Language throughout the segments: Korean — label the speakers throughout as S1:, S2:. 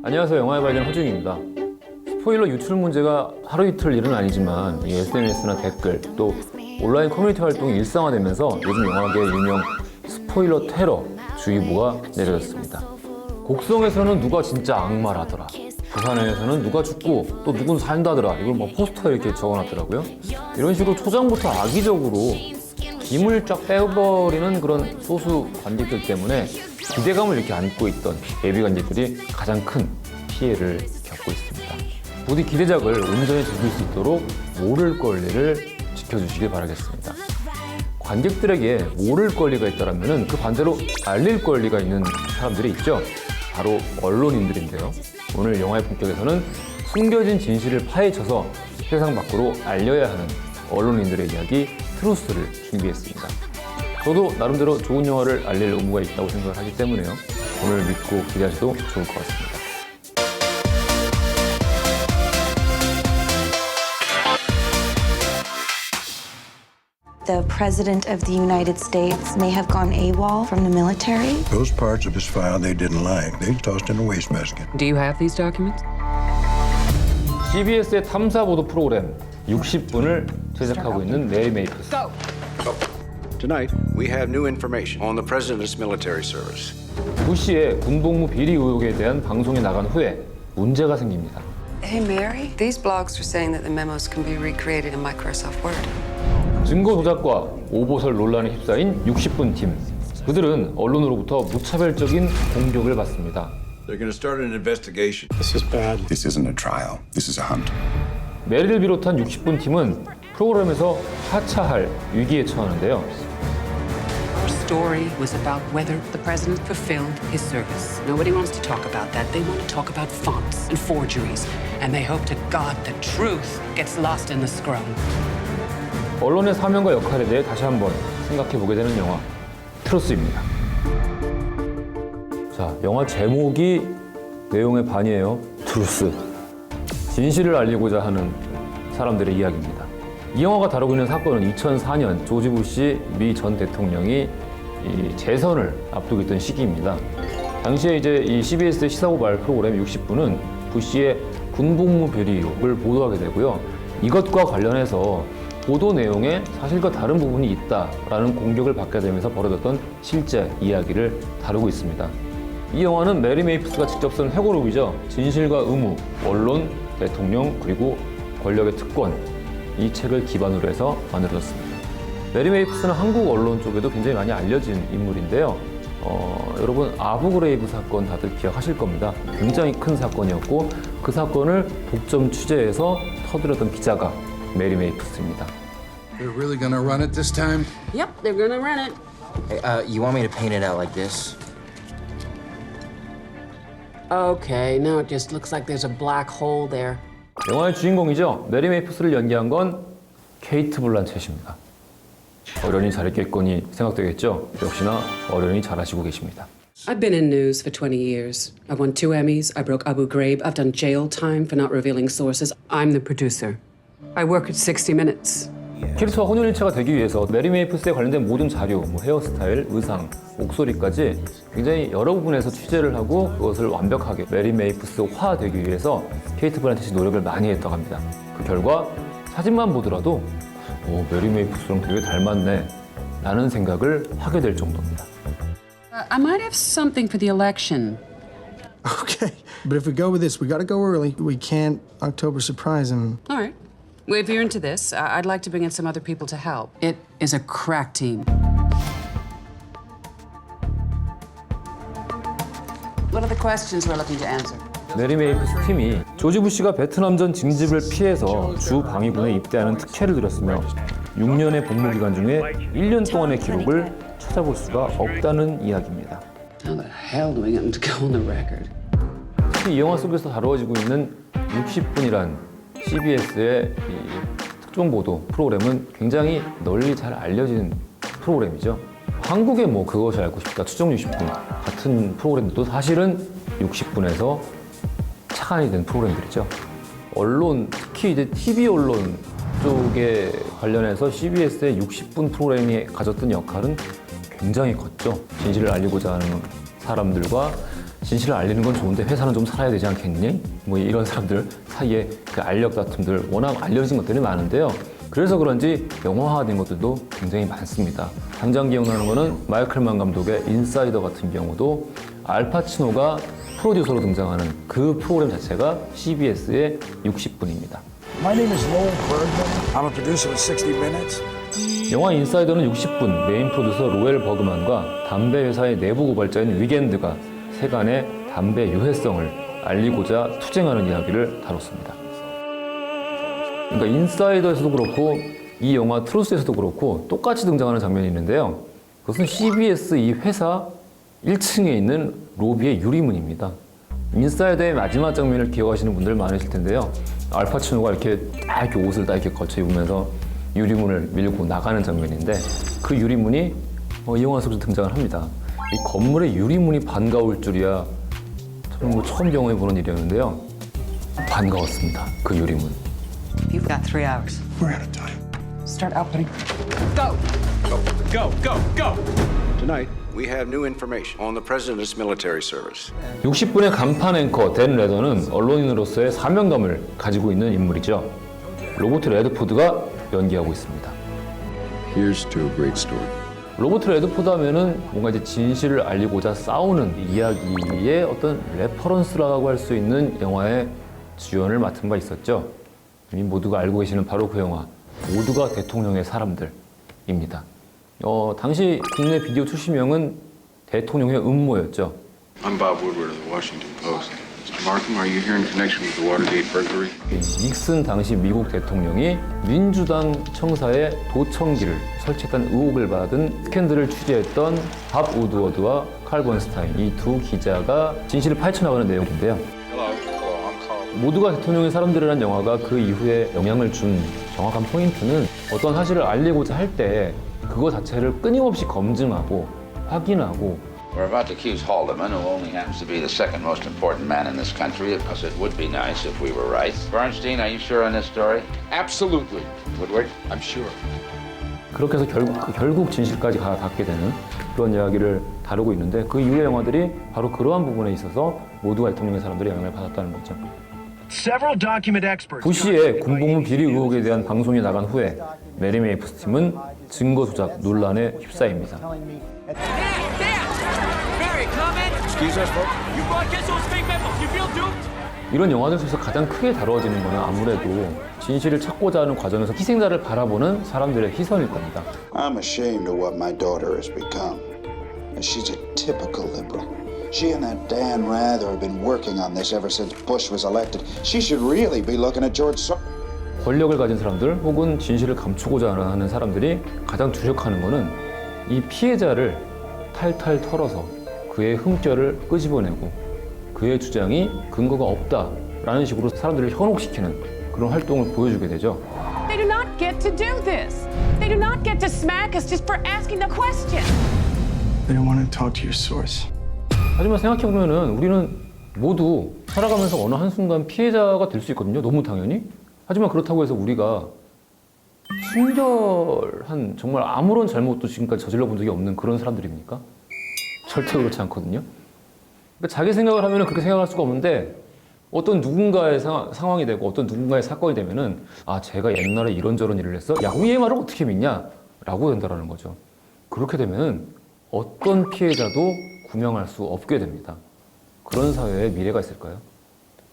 S1: 안녕하세요. 영화의 발견 허중입니다. 스포일러 유출 문제가 하루 이틀 일은 아니지만 이 SNS나 댓글 또 온라인 커뮤니티 활동이 일상화되면서 요즘 영화계의 일명 스포일러 테러 주의보가 내려졌습니다. 곡성에서는 누가 진짜 악마라더라. 부산에서는 누가 죽고 또 누군 산다더라. 이걸 뭐 포스터에 이렇게 적어놨더라고요. 이런 식으로 초장부터 악의적으로 김을 쫙 빼버리는 그런 소수 관객들 때문에 기대감을 이렇게 안고 있던 예비 관객들이 가장 큰 피해를 겪고 있습니다. 부디 기대작을 온전히 즐길 수 있도록 모를 권리를 지켜주시길 바라겠습니다. 관객들에게 모를 권리가 있다면 그 반대로 알릴 권리가 있는 사람들이 있죠. 바로 언론인들인데요. 오늘 영화의 본격에서는 숨겨진 진실을 파헤쳐서 세상 밖으로 알려야 하는 언론인들의 이야기 트루스를 준비했습니다. 저도 나름대로 좋은 영화를 알릴 의무가 있다고 생각을 하기 때문에요. 오늘 믿고 기대하셔도 좋을 것 같습니다.
S2: The President of the United States may have gone AWOL from the military.
S3: Those parts of his file they didn't like, they tossed in a wastebasket.
S4: Do you have these documents?
S1: CBS의 탐사보도 프로그램 60분을 제작하고 있는 메리 메이프스.
S5: Tonight, we have new information on the President's military service.
S1: 부시의 군복무 비리 의혹에 대한 방송이 나간 후에 문제가 생깁니다.
S6: Hey, Mary. These blogs are saying that the memos can be recreated in Microsoft Word.
S1: 증거 조작과 오보설 논란에 휩싸인 60분 팀. 그들은 언론으로부터 무차별적인 공격을 받습니다.
S5: They're going to start an investigation.
S7: This isn't a trial. This is a hunt.
S1: 메리를 비롯한 60분 팀은 프로그램에서 하차할 위기에 처하는데요.
S4: Our story was about whether the president fulfilled his service. Nobody wants to talk about that. They want to talk about fonts and forgeries. And they hope to God the truth gets lost in the scrum.
S1: 언론의 사명과 역할에 대해 다시 한번 생각해보게 되는 영화 트루스입니다. 자, 영화 제목이 내용의 반이에요. 트루스. 진실을 알리고자 하는 사람들의 이야기입니다. 이 영화가 다루고 있는 사건은 2004년 조지 부시 미 전 대통령이 이 재선을 앞두고 있던 시기입니다. 당시에 이제 이 CBS의 시사고발 프로그램 60분은 부시의 군복무 비리 의혹을 보도하게 되고요. 이것과 관련해서 보도 내용에 사실과 다른 부분이 있다라는 공격을 받게 되면서 벌어졌던 실제 이야기를 다루고 있습니다. 이 영화는 메리 메이프스가 직접 쓴 회고록이죠. 진실과 의무, 언론, 대통령, 그리고 권력의 특권, 이 책을 기반으로 해서 만들어졌습니다. 메리 메이프스는 한국 언론 쪽에도 굉장히 많이 알려진 인물인데요. 여러분 아부그레이브 사건 다들 기억하실 겁니다. 굉장히 큰 사건이었고 그 사건을 독점 취재해서 터뜨렸던 기자가 메리 메이프스입니다.
S8: They're really gonna run it this time?
S4: Yep, they're gonna run it.
S9: Hey, you want me to paint it out like this?
S4: Okay, now it just looks like there's a black hole there.
S1: 영화의 주인공이죠. 메리 메이프스를 연기한 건 케이트 블란쳇입니다. 어련히 잘했겠거니 생각되겠죠. 역시나 어련히 잘하시고 계십니다.
S4: I've been in news for 20 years. I've won 2 Emmys. I broke Abu Ghraib. I've done jail time for not revealing sources. I'm the producer. I work at 60 Minutes.
S1: 캐릭터와 혼연일체가 되기 위해서 메리 메이프스에 관련된 모든 자료, 헤어스타일, 의상, 목소리까지 굉장히 여러 부분에서 취재를 하고 그것을 완벽하게 메리 메이프스화되기 위해서 케이트 블란쳇이 노력을 많이 했다고 합니다. 그 결과 사진만 보더라도 메리 메이프스랑 되게 닮았네 라는 생각을 하게 될 정도입니다.
S4: I might have something for the election.
S10: Okay, but if we go with this, we gotta go early. We can't October surprise him.
S4: All right. Well, if you're into this, I'd like to bring in some other people to help. It is a crack team. What are the questions we're looking to answer?
S1: 메리 메이프스 팀이 조지 부시가 베트남전 징집을 피해서 주 방위군에 입대하는 특혜를 누렸으며 6년의 복무 기간 중에 1년 동안의 기록을 찾아볼 수가 없다는 이야기입니다.
S4: How the hell do we get them to go on the record?
S1: 특히 이 영화 속에서 다루어지고 있는 60분이란 CBS의 특종보도 프로그램은 굉장히 널리 잘 알려진 프로그램이죠. 한국의 뭐 그것이 알고 싶다, 추정 60분 같은 프로그램들도 사실은 60분에서 착안이 된 프로그램들이죠. 언론, 특히 이제 TV 언론 쪽에 관련해서 CBS의 60분 프로그램이 가졌던 역할은 굉장히 컸죠. 진실을 알리고자 하는 사람들과 진실을 알리는 건 좋은데 회사는 좀 살아야 되지 않겠니? 뭐 이런 사람들 사이에 그 알력 다툼들 워낙 알려진 것들이 많은데요. 그래서 그런지 영화화된 것들도 굉장히 많습니다. 당장 기억나는 거는 마이클만 감독의 인사이더 같은 경우도 알파치노가 프로듀서로 등장하는 그 프로그램 자체가 CBS의 60분입니다.
S11: My name is Lowell Bergman. I'm a producer of 60 Minutes.
S1: 영화 인사이더는 60분 메인 프로듀서 로엘 버그만과 담배 회사의 내부 고발자인 위겐드가 세간의 담배 유해성을 알리고자 투쟁하는 이야기를 다뤘습니다. 그러니까 인사이더에서도 그렇고 이 영화 트루스에서도 그렇고 똑같이 등장하는 장면이 있는데요. 그것은 CBS 이 회사 1층에 있는 로비의 유리문입니다. 인사이더의 마지막 장면을 기억하시는 분들 많으실 텐데요. 알파치노가 이렇게 딱 이렇게 옷을 딱 이렇게 거쳐 입으면서 유리문을 밀고 나가는 장면인데 그 유리문이 이 영화 속에서 등장을 합니다. 이 건물의 유리문이 반가울 줄이야 저는 뭐 처음 경험해 보는 일이었는데요. 반가웠습니다. 그 유리문.
S4: You've got 3 hours.
S3: We're out of time.
S4: Start outputting. Go!
S5: Tonight, we have new information on the president's military service.
S1: 60분의 간판 앵커 댄 레더는 언론인으로서의 사명감을 가지고 있는 인물이죠. 로버트 레드포드가 연기하고 있습니다.
S7: Here's to a great story.
S1: 로버트 레드포드 하면은 뭔가 이제 진실을 알리고자 싸우는 이야기의 어떤 레퍼런스라고 할 수 있는 영화의 주연을 맡은 바 있었죠. 이미 모두가 알고 계시는 바로 그 영화 모두가 대통령의 사람들입니다. 당시 국내 비디오 출시명은 대통령의 음모였죠.
S12: I'm Bob Woodward of the Washington Post. Mr. Markham, are you here in connection with the Watergate burglary?
S1: 닉슨 당시 미국 대통령이 민주당 청사에 도청기를 설치했다는 의혹을 받은 스캔들을 취재했던 밥 우드워드와 칼 번스타인 이 두 기자가 진실을 파헤쳐나가는 내용인데요. 모두가 대통령의 사람들이라는 영화가 그 이후에 영향을 준 정확한 포인트는 어떤 사실을 알리고자 할 때 그거 자체를 끊임없이 검증하고 확인하고
S13: We're about to accuse Haldeman, who only happens to be the second most important man in this country, because it would be nice if we were right. Bernstein, are you sure on this story?
S12: Absolutely.
S13: Woodward?
S12: I'm sure.
S1: 그렇게 해서 결국 진실까지 닿게 되는 그런 이야기를 다루고 있는데 그 이후의 영화들이 바로 그러한 부분에 있어서 모두가 대통령의 사람들이 영향을 받았다는 거죠. 부시의 군복무 비리 의혹에 대한 방송이 나간 후에 메리 메이프스 팀은 증거 조작 논란에 휩싸입니다. 이런 영화들 속에서 가장 크게 다루어지는 것은 아무래도 진실을 찾고자 하는 과정에서 희생자를 바라보는 사람들의 시선일 겁니다.
S7: I'm ashamed of what my daughter has become. She's a typical liberal. She and that Dan Rather have been working on this ever since Bush was elected. She should really be looking at George Soros.
S1: 권력을 가진 사람들 혹은 진실을 감추고자 하는 사람들이 가장 주력하는 것은 이 피해자를 탈탈 털어서 그의 흠결을 끄집어내고 그의 주장이 근거가 없다라는 식으로 사람들을 현혹시키는 그런 활동을 보여주게 되죠.
S14: They do not get to do this. They do not get to smack us just for asking the question.
S10: They don't want to talk to your source.
S1: 하지만 생각해보면은 우리는 모두 살아가면서 어느 한순간 피해자가 될 수 있거든요. 너무 당연히. 하지만 그렇다고 해서 우리가 순결한 정말 아무런 잘못도 지금까지 저질러 본 적이 없는 그런 사람들입니까? 절대 그렇지 않거든요. 그러니까 자기 생각을 하면 그렇게 생각할 수가 없는데 어떤 누군가의 상황이 되고 어떤 누군가의 사건이 되면은 아 제가 옛날에 이런저런 일을 했어? 야 우리의 말을 어떻게 믿냐? 라고 된다는 거죠. 그렇게 되면은 어떤 피해자도 구명할 수 없게 됩니다. 그런 사회에 미래가 있을까요?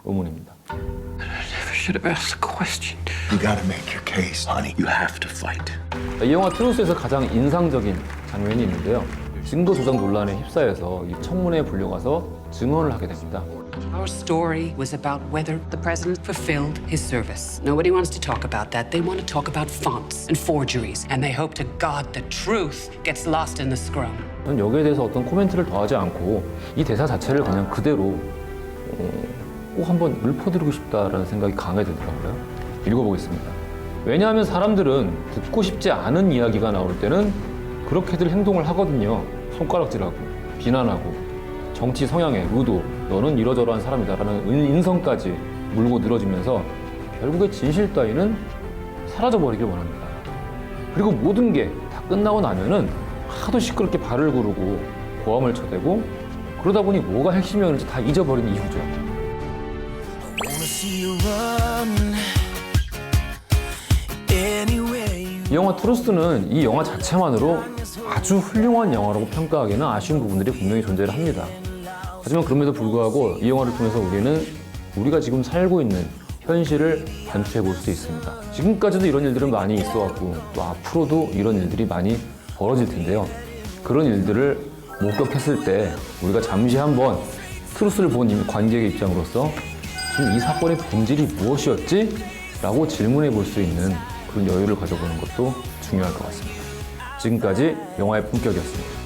S1: 의문입니다.
S11: Should have asked the question.
S3: You gotta make your case, honey. You have to fight.
S1: 이 영화 트루스에서 가장 인상적인 장면이 있는데요. 증거 조작 논란에 휩싸여서 이 청문회에 불려가서 증언을 하게 됩니다.
S4: Our story was about whether the president fulfilled his service. Nobody wants to talk about that. They want to talk about fonts and forgeries, and they hope to God the truth gets lost in the scrum.
S1: 저는 여기에 대해서 어떤 코멘트를 더하지 않고 이 대사 자체를 그냥 그대로 꼭 한번 읊어드리고 싶다라는 생각이 강하게 되더라고요. 읽어보겠습니다. 왜냐하면 사람들은 듣고 싶지 않은 이야기가 나올 때는 그렇게들 행동을 하거든요. 손가락질하고 비난하고 정치 성향의 의도 너는 이러저러한 사람이다라는 인성까지 물고 늘어지면서 결국에 진실 따위는 사라져버리길 원합니다. 그리고 모든 게 다 끝나고 나면은 하도 시끄럽게 발을 구르고 고함을 쳐대고 그러다 보니 뭐가 핵심이었는지 다 잊어버린 이후죠. 이 영화 트루스는 이 영화 자체만으로 아주 훌륭한 영화라고 평가하기에는 아쉬운 부분들이 분명히 존재를 합니다. 하지만 그럼에도 불구하고 이 영화를 통해서 우리는 우리가 지금 살고 있는 현실을 관찰해 볼 수 있습니다. 지금까지도 이런 일들은 많이 있어왔고 또 앞으로도 이런 일들이 많이 벌어질 텐데요. 그런 일들을 목격했을 때 우리가 잠시 한번 트루스를 본 관객의 입장으로서 지금 이 사건의 본질이 무엇이었지? 라고 질문해 볼 수 있는 그런 여유를 가져보는 것도 중요할 것 같습니다. 지금까지 영화의 품격이었습니다.